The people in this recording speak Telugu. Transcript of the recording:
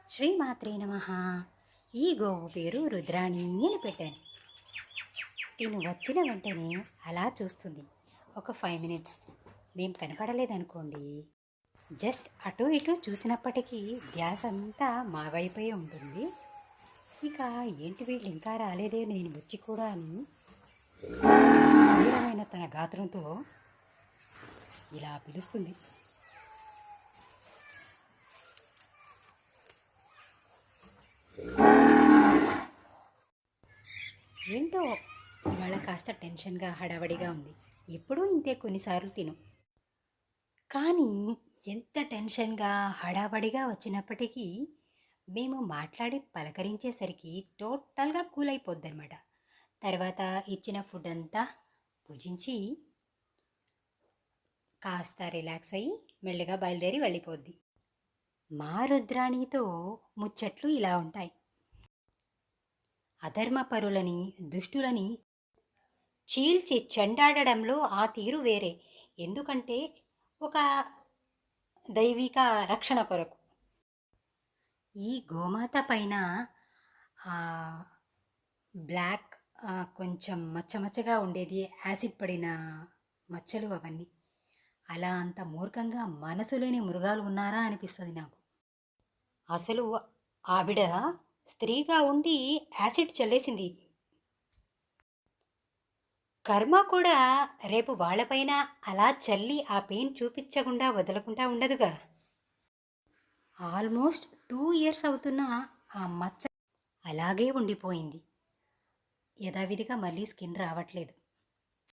శ్రీమాత్రే నమః. ఈ గోవు పేరు రుద్రాణి అని పెట్టాను. తిను వచ్చిన వెంటనే అలా చూస్తుంది. ఒక 5 మినిట్స్ మేము కనపడలేదనుకోండి, జస్ట్ అటు ఇటు చూసినప్పటికీ ధ్యాస అంతా మా వైపే ఉంటుంది. ఇక ఏంటి వీళ్ళు ఇంకా రాలేదే నేను వచ్చి కూడా అని తీవ్రమైన తన గాత్రంతో ఇలా పిలుస్తుంది. ఏంటో ఇవాళ కాస్త టెన్షన్గా హడావడిగా ఉంది. ఎప్పుడూ ఇంతే, కొన్నిసార్లు తిను. కానీ ఎంత టెన్షన్గా హడావడిగా వచ్చినప్పటికీ మేము మాట్లాడి పలకరించేసరికి టోటల్గా కూల్ అయిపోద్ది అనమాట. తర్వాత ఇచ్చిన ఫుడ్ అంతా భుజించి కాస్త రిలాక్స్ అయ్యి మెల్లిగా బయలుదేరి వెళ్ళిపోద్ది. మా రుద్రాణితో ముచ్చట్లు ఇలా ఉంటాయి. అధర్మపరులని, దుష్టులని చీల్చి చెండాడడంలో ఆ తీరు వేరే. ఎందుకంటే ఒక దైవిక రక్షణ కొరకు. ఈ గోమాత పైన బ్లాక్ కొంచెం మచ్చమచ్చగా ఉండేది, యాసిడ్ పడిన మచ్చలు అవన్నీ. అలా అంత మూర్ఖంగా మనసు లేని మృగాలు ఉన్నారా అనిపిస్తుంది నాకు. అసలు ఆవిడ స్త్రీగా ఉండి యాసిడ్ చల్లేసింది. కర్మ కూడా రేపు వాళ్ళపైన అలా చల్లి ఆ పెయిన్ చూపించకుండా వదలకుండా ఉండదుగా. ఆల్మోస్ట్ 2 ఇయర్స్ అవుతున్న ఆ మచ్చ అలాగే ఉండిపోయింది. యథావిధిగా మళ్ళీ స్కిన్ రావట్లేదు.